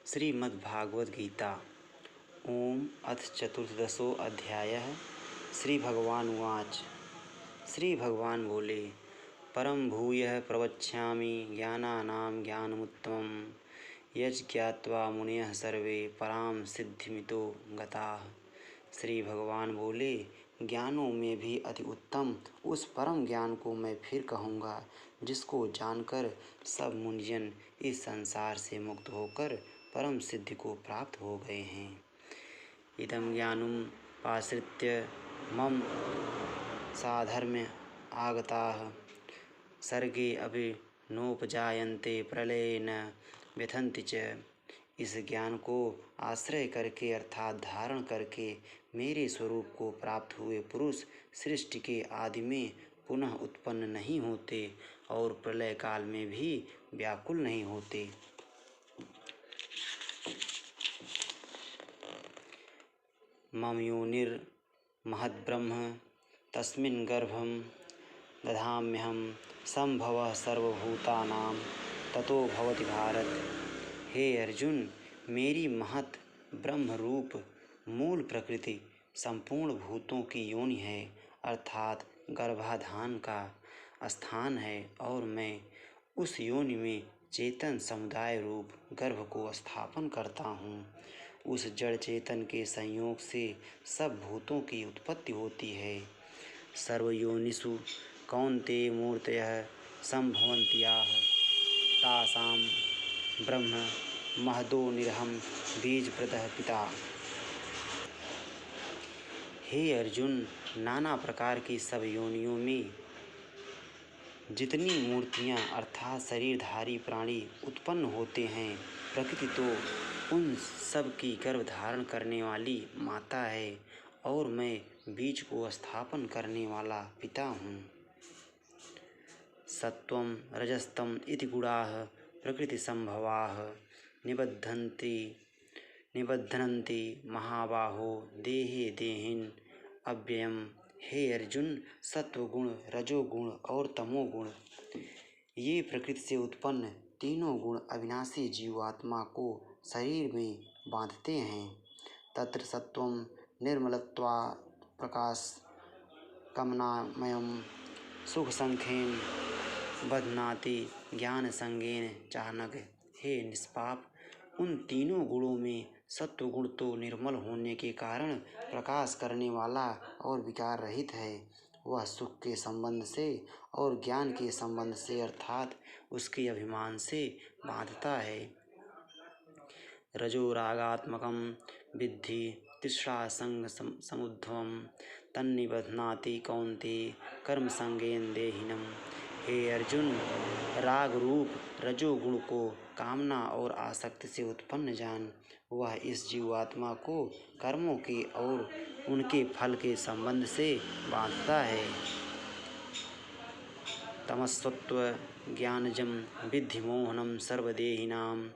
श्रीमद्भागवत गीता। ओम अथ चतुर्दशो अध्यायः। श्री भगवान उवाच। श्री भगवान बोले, परम भूयः प्रवक्ष्यामि ज्ञानानां ज्ञानमुत्तमं यज्ज्ञात्वा मुनयः सर्वे परां सिद्धिमितो गताः। श्री भगवान बोले, ज्ञानों में भी अति उत्तम उस परम ज्ञान को मैं फिर कहूँगा, जिसको जानकर सब मुनिजन इस संसार से मुक्त होकर परम सिद्धि को प्राप्त हो गए हैं। इदं ज्ञानं पाश्रित्य मम साधर्म्य आगताः सर्गे अपि नोपजायन्ते प्रलये न व्यथन्ति च। इस ज्ञान को आश्रय करके अर्थात धारण करके मेरे स्वरूप को प्राप्त हुए पुरुष सृष्टि के आदि में पुनः उत्पन्न नहीं होते और प्रलय काल में भी व्याकुल नहीं होते। मम योनिर्महद्ब्रह्म तस्मिन् गर्भं दधाम्यहं संभवः सर्वभूतानां ततो भवति भारत। हे अर्जुन, मेरी महत ब्रह्म रूप मूल प्रकृति संपूर्ण भूतों की योनि है, अर्थात गर्भाधान का स्थान है, और मैं उस योनि में चेतन समुदाय रूप गर्भ को स्थापन करता हूँ। उस जड़ चेतन के संयोग से सब भूतों की उत्पत्ति होती है। सर्वयोनिषु कौन्तेय मूर्तयः सम्भवन्त्याः तासां ब्रह्म महदो निरहं बीजप्रदः पिता। हे अर्जुन, नाना प्रकार की सब योनियों में जितनी मूर्तियां अर्थात शरीरधारी प्राणी उत्पन्न होते हैं, प्रकृति तो उन सब की गर्भ धारण करने वाली माता है, और मैं बीज को स्थापन करने वाला पिता हूँ। सत्वं रजस्तम इति गुणाः प्रकृति संभवाः निबध्नन्ति महाबाहो देहे देहिन अव्ययम्। हे अर्जुन, सत्वगुण, रजोगुण और तमोगुण ये प्रकृति से उत्पन्न तीनों गुण अविनाशी जीवात्मा को शरीर में बांधते हैं। तत्र सत्वं निर्मलत्वात् प्रकाश कमनामयम् सुखसंख्येन बध्नाति ज्ञान संगेन चानघ। हे निष्पाप, उन तीनों गुणों में सत्वगुण तो निर्मल होने के कारण प्रकाश करने वाला और विकार रहित है। वह सुख के संबंध से और ज्ञान के संबंध से अर्थात उसके अभिमान से बांधता है। रजोरागात्मकं विद्धि तिस्रा संग समुद्भवं तन्निबध्नाति कौन्तेय कर्म संगेन देहिनम्। हे अर्जुन, राग रूप रजोगुण को कामना और आसक्ति से उत्पन्न जान। वह इस जीवात्मा को कर्मों के और उनके फल के संबंध से बांधता है। तमस्सत्व ज्ञानजं विद्धि मोहनं सर्वदेहिनां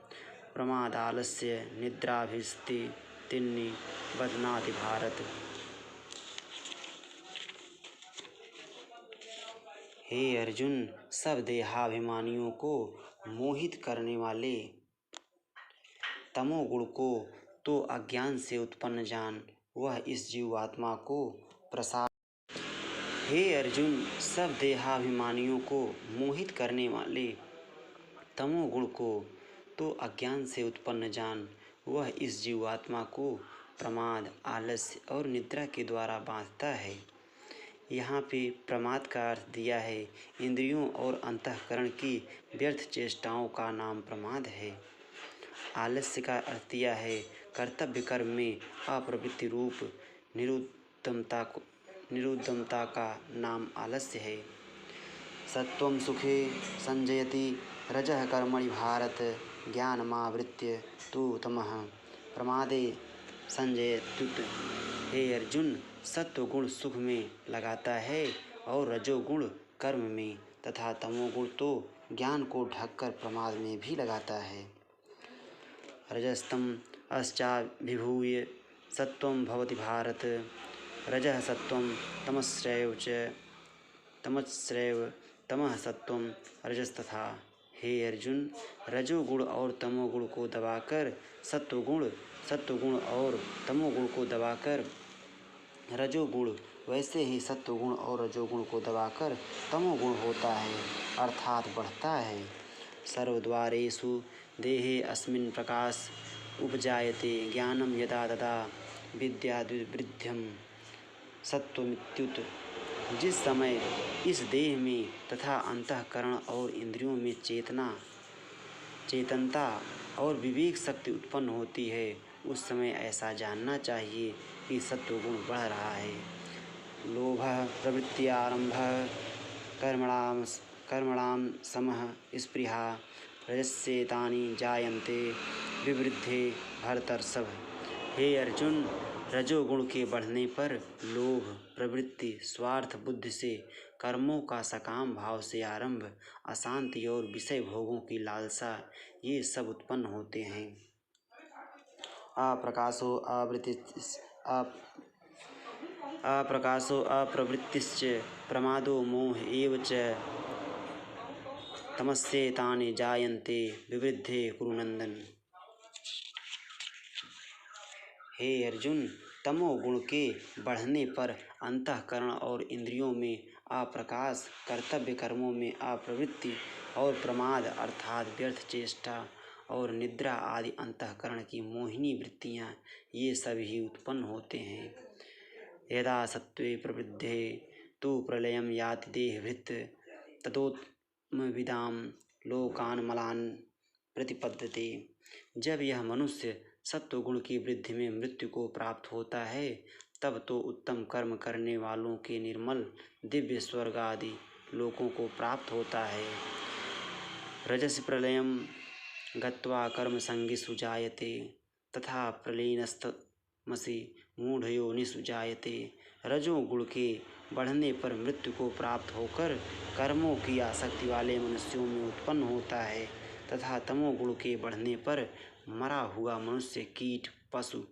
प्रमादालस्य निद्राभिस्थितिर्नि बध्नाति भारत। हे अर्जुन, सब देहाभिमानियों को मोहित करने वाले तमोगुण को तो अज्ञान से उत्पन्न जान। वह इस जीवात्मा को प्रसाद। हे अर्जुन, सब देहाभिमानियों को मोहित करने वाले तमोगुण को तो अज्ञान से उत्पन्न जान। वह इस जीवात्मा को प्रमाद, आलस्य और निद्रा के द्वारा बांधता है। यहाँ पे प्रमाद का अर्थ दिया है इंद्रियों और अंतःकरण की व्यर्थ चेष्टाओं का नाम प्रमाद है। आलस्य का अर्थ दिया है कर्तव्य कर्म में अप्रवृत्ति रूप निरुद्दमता का नाम आलस्य है। सत्वं सुखे संजयति रजः कर्मणि भारत ज्ञानमावृत्य तु तमः प्रमादे संजयत्युत। हे अर्जुन, सत्वगुण सुख में लगाता है और रजोगुण कर्म में तथा तमोगुण तो ज्ञान को ढककर प्रमाद में भी लगाता है। रजस्तम अस्चाभिभूय सत्वं भवति भारत रजः सत्वं तमश्चैव तमः सत्वं रजस्तथा। हे अर्जुन, रजोगुण और तमोगुण को दबाकर सत्वगुण और तमोगुण को दबाकर रजोगुण, वैसे ही सत्वगुण और रजोगुण को दबाकर तमोगुण होता है, अर्थात बढ़ता है। सर्वद्वारेषु देहे अस्मिन् प्रकाश उपजायते ज्ञानम यदा तदा विद्याद्विवृद्ध्यं सत्वमित्युत। जिस समय इस देह में तथा अंतःकरण और इंद्रियों में चेतनता और विवेक शक्ति उत्पन्न होती है, उस समय ऐसा जानना चाहिए कि सत्वगुण बढ़ रहा है। लोभः प्रवृत्त्यारम्भः कर्मणां समः स्पृहा रजस्येतानि जायन्ते विवृद्धे भरतर्षभ। हे अर्जुन, रजोगुण के बढ़ने पर लोभ, प्रवृत्ति, स्वार्थ बुद्धि से कर्मों का सकाम भाव से आरंभ, अशांति और विषय भोगों की लालसा, ये सब उत्पन्न होते हैं। अप्रकाशो अप्रवृत्तिश्च प्रमादो मोह एव च तमस्येतानि जायन्ते विवृद्धे कुरु नंदन। हे अर्जुन, तमोगुण के बढ़ने पर अंतःकरण और इंद्रियों में अप्रकाश, कर्तव्य कर्मों में अप्रवृत्ति और प्रमाद अर्थात व्यर्थ चेष्टा और निद्रा आदि अंतःकरण की मोहिनी वृत्तियाँ, ये सभी उत्पन्न होते हैं। यदा सत्त्वे प्रवृद्धे तु प्रलयं याति देहभृत् ततोत्मविदां लोकान् मलान् प्रतिपद्यते। जब यह मनुष्य सत्वगुण की वृद्धि में मृत्यु को प्राप्त होता है, तब तो उत्तम कर्म करने वालों के निर्मल दिव्य स्वर्ग आदि लोकों को प्राप्त होता है। रजस प्रलयं गत्वा कर्म संगिषु जायते तथा प्रलीनस्तमसि मूढ़योनिषु जायते। रजोगुण के बढ़ने पर मृत्यु को प्राप्त होकर कर्मों की आसक्ति वाले मनुष्यों में उत्पन्न होता है तथा तमोगुण के बढ़ने पर मरा हुआ मनुष्य कीट, पशु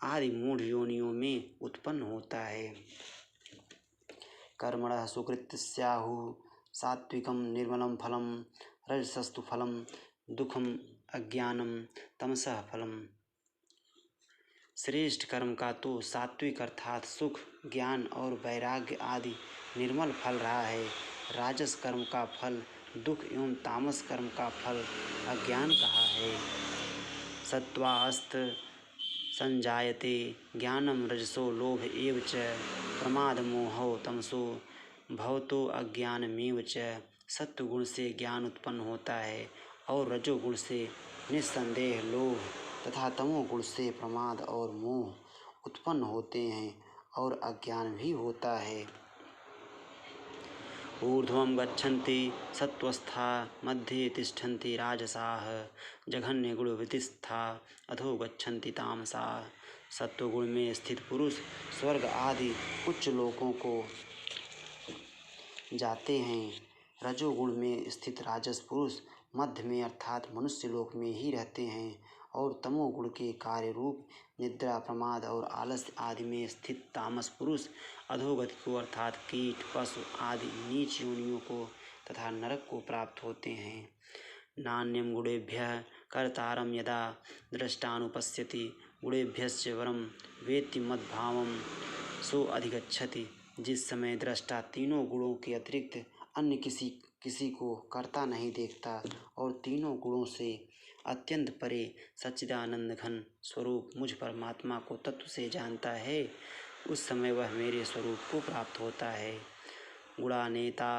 आदि मूढ़ योनियों में उत्पन्न होता है। कर्मणः सुकृत स्याहुः सात्विकं निर्मलं फलं रजसस्तु फलं दुःखम अज्ञानम तमसः फलम। श्रेष्ठ कर्म का तो सात्विक अर्थात सुख, ज्ञान और वैराग्य आदि निर्मल फल रहा है। राजस कर्म का फल दुख एवं तामस कर्म का फल अज्ञान कहा है। सत्त्वास्त संजायते ज्ञानम रजसो लोभ एव च प्रमाद मोहो तमसो भवतो अज्ञानमेव च। सत्वगुण से ज्ञान उत्पन्न होता है और रजोगुण से निस्संदेह लोभ तथा तमोगुण से प्रमाद और मोह उत्पन्न होते हैं और अज्ञान भी होता है। ऊर्ध्वं गच्छन्ति सत्त्वस्था मध्ये तिष्ठन्ति राजसाः जघन्यगुणवृत्तिस्था अधो गच्छन्ति तामसाः। सत्वगुण में स्थित पुरुष स्वर्ग आदि उच्च लोकों को जाते हैं। रजोगुण में स्थित राजस पुरुष मध्य में अर्थात मनुष्य लोक में ही रहते हैं और तमोगुण के कार्य रूप निद्रा, प्रमाद और आलस्य आदि में स्थित तामस पुरुष अधोगति को अर्थात कीट, पशु आदि नीच योनियों को तथा नरक को प्राप्त होते हैं। नान्यं गुणेभ्यः कर्तारं यदा दृष्टानुपश्यति गुणेभ्यश्च वरं वेत्ति मद्भावं सो अधिगच्छति। जिस समय दृष्टा तीनों गुणों के अतिरिक्त अन्य किसी को कर्ता नहीं देखता और तीनों गुणों से अत्यंत परे सच्चिदानंद घन स्वरूप मुझ परमात्मा को तत्व से जानता है, उस समय वह मेरे स्वरूप को प्राप्त होता है। गुणानेता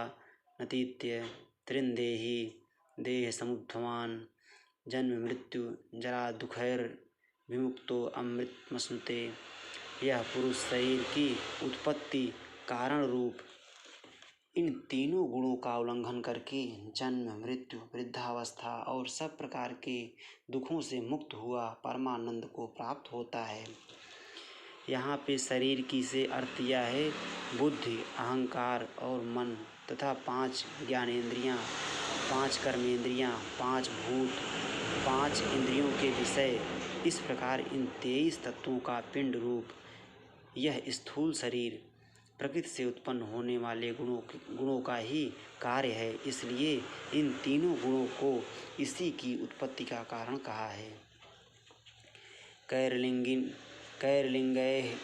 नतीत्य त्रिंदेही देह समुद्भवान जन्म मृत्यु जरा दुखैर विमुक्तो अमृतमश्नुते। यह पुरुष शरीर की उत्पत्ति कारण रूप इन तीनों गुणों का उल्लंघन करके जन्म, मृत्यु, वृद्धावस्था और सब प्रकार के दुखों से मुक्त हुआ परमानंद को प्राप्त होता है। यहाँ पे शरीर की से अर्थ यह है बुद्धि, अहंकार और मन तथा 5 ज्ञानेंद्रियाँ, 5 कर्मेंद्रियाँ, 5 भूत, 5 इंद्रियों के विषय। इस प्रकार इन 23 तत्वों का पिंड रूप यह स्थूल शरीर प्रकृति से उत्पन्न होने वाले गुणों का ही कार्य है, इसलिए इन तीनों गुणों को इसी की उत्पत्ति का कारण कहा है। कैर्लिङ्गैः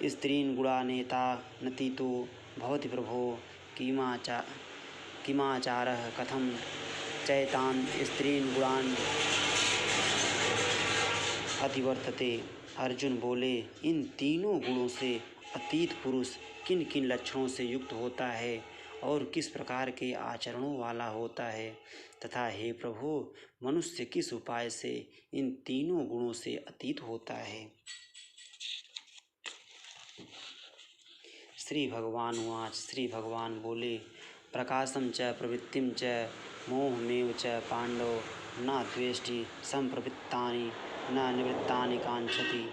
स्त्रीन् गुणानेता नतीतो भवति प्रभो किमाचारः कथं चैतान् स्त्रीन् गुणान् अतिवर्तते। अर्जुन बोले, इन तीनों गुणों से अतीत पुरुष किन किन लक्षणों से युक्त होता है और किस प्रकार के आचरणों वाला होता है, तथा हे प्रभु, मनुष्य किस उपाय से इन तीनों गुणों से अतीत होता है। श्री भगवान उवाच। श्री भगवान बोले, प्रकाशम च प्रवृत्तिम च मोहमेव च पांडव न द्वेष्टि संप्रवृत्तानि न निवृत्तानि कांक्षति।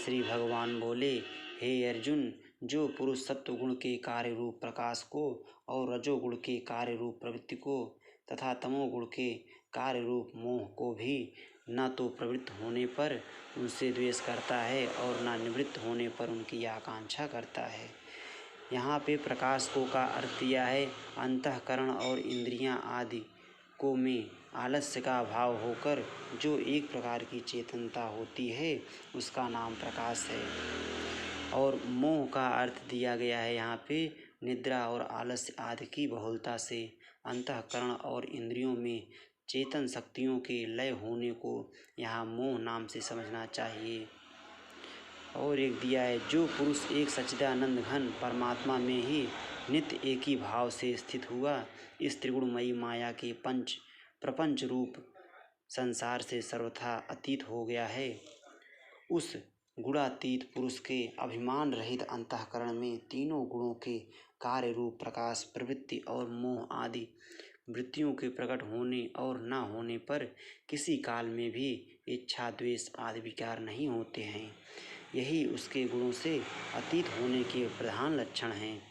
श्री भगवान बोले, हे अर्जुन, जो पुरुष सत्वगुण के कार्य रूप प्रकाश को और रजोगुण के कार्य रूप प्रवृत्ति को तथा तमोगुण के कार्य रूप मोह को भी न तो प्रवृत्त होने पर उनसे द्वेष करता है और न निवृत्त होने पर उनकी आकांक्षा करता है। यहाँ पे प्रकाश को का अर्थ दिया है अंतःकरण और इंद्रियां आदि को में आलस्य का भाव होकर जो एक प्रकार की चेतनता होती है उसका नाम प्रकाश है। और मोह का अर्थ दिया गया है यहाँ पे निद्रा और आलस्य आदि की बहुलता से अंतःकरण और इंद्रियों में चेतन शक्तियों के लय होने को यहाँ मोह नाम से समझना चाहिए। और एक दिया है, जो पुरुष एक सच्चिदानंद घन परमात्मा में ही नित्य एक ही भाव से स्थित हुआ इस त्रिगुणमयी माया के प्रपंच रूप संसार से सर्वथा अतीत हो गया है, उस गुणातीत पुरुष के अभिमान रहित अंतःकरण में तीनों गुणों के कार्य रूप प्रकाश, प्रवृत्ति और मोह आदि वृत्तियों के प्रकट होने और न होने पर किसी काल में भी इच्छा, द्वेष आदि विकार नहीं होते हैं। यही उसके गुणों से अतीत होने के प्रधान लक्षण हैं।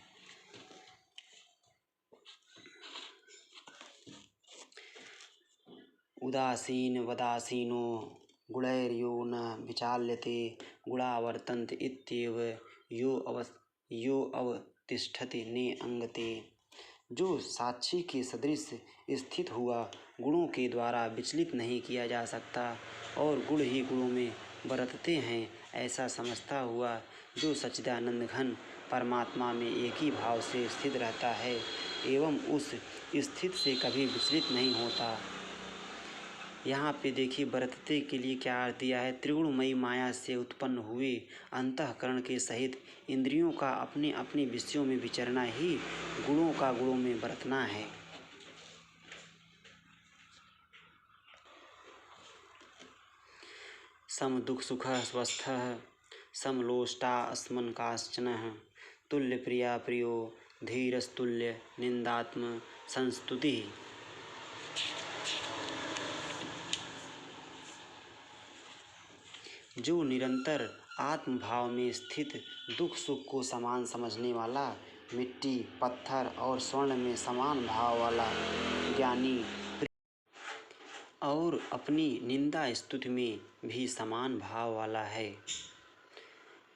उदासीन वदासीनो गुणैर्यो न विचाल्यते गुणा वर्तन्ते इत्येव यो अवतिष्ठति ने अंगते। जो साक्षी के सदृश स्थित हुआ, गुणों के द्वारा विचलित नहीं किया जा सकता और गुण ही गुणों में बरतते हैं, ऐसा समझता हुआ जो सच्चिदानंद घन परमात्मा में एक ही भाव से स्थित रहता है एवं उस स्थित से कभी विचलित नहीं होता। यहाँ पे देखिए, बरतते के लिए क्या अर्थ दिया है। त्रिगुणमयी माया से उत्पन्न हुए अंतःकरण के सहित इंद्रियों का अपने अपने विषयों में विचरना ही गुणों का गुणों में बरतना है। सम दुख सुख स्वस्थ समलोष्टा अस्मन् काश्चन तुल्य प्रिया प्रियो धीरस्तुल्य निंदात्म संस्तुति। जो निरंतर आत्म भाव में स्थित दुख सुख को समान समझने वाला, मिट्टी पत्थर और स्वर्ण में समान भाव वाला ज्ञानी और अपनी निंदा स्तुति में भी समान भाव वाला है।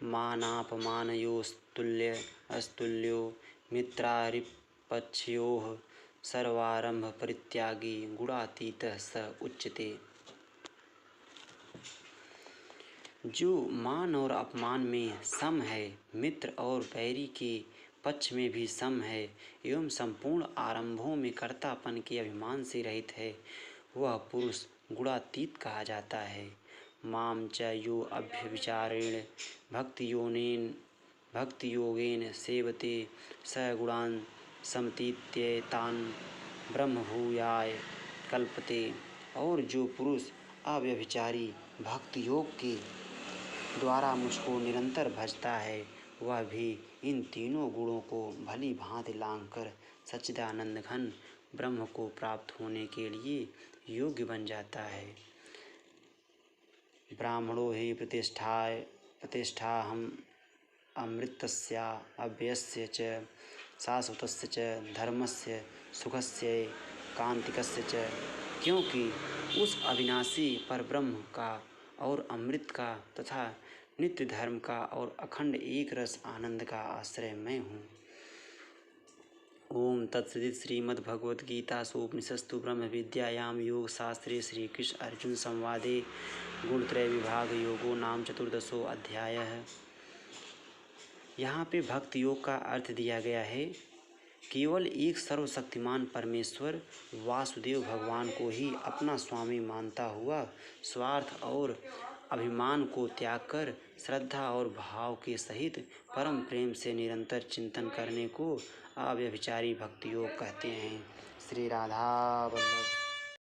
मानापमानयोस्तुल्य अस्तुल्यो मित्रारिपक्षयोः सर्वारंभ परित्यागी गुणातीतः स उच्यते। जो मान और अपमान में सम है, मित्र और बैरी के पक्ष में भी सम है एवं संपूर्ण आरंभों में कर्तापन के अभिमान से रहित है, वह पुरुष गुणातीत कहा जाता है। माम च यो अभ्यविचारेण भक्ति योगेन सेवते स गुणान् समतीत्येतान् ब्रह्म भूयाय कल्पते। और जो पुरुष अव्यभिचारी भक्ति योग के द्वारा मुझको निरंतर भजता है, वह भी इन तीनों गुणों को भली भांति लांघकर सच्चिदानंद घन ब्रह्म को प्राप्त होने के लिए योग्य बन जाता है। ब्राह्मणो हि प्रतिष्ठाहम् अमृतस्य अव्ययस्य च शाश्वतस्य च धर्मस्य सुखस्य कांतिकस्य च। क्योंकि उस अविनाशी पर ब्रह्म का और अमृत का तथा नित्य धर्म का और अखंड एक रस आनंद का आश्रय मैं हूँ। ओम तत्सदित श्रीमद्भगवद्गीतासु उपनिषत्सु ब्रह्म विद्यायां योग शास्त्रे श्री कृष्ण अर्जुन संवादे गुणत्रय विभाग योगो नाम 14वां अध्याय है। यहाँ पे भक्ति योग का अर्थ दिया गया है। केवल एक सर्वशक्तिमान परमेश्वर वासुदेव भगवान को ही अपना स्वामी मानता हुआ स्वार्थ और अभिमान को त्याग कर श्रद्धा और भाव के सहित परम प्रेम से निरंतर चिंतन करने को अव्यभिचारी भक्ति योग कहते हैं। श्री राधा वल्लभ।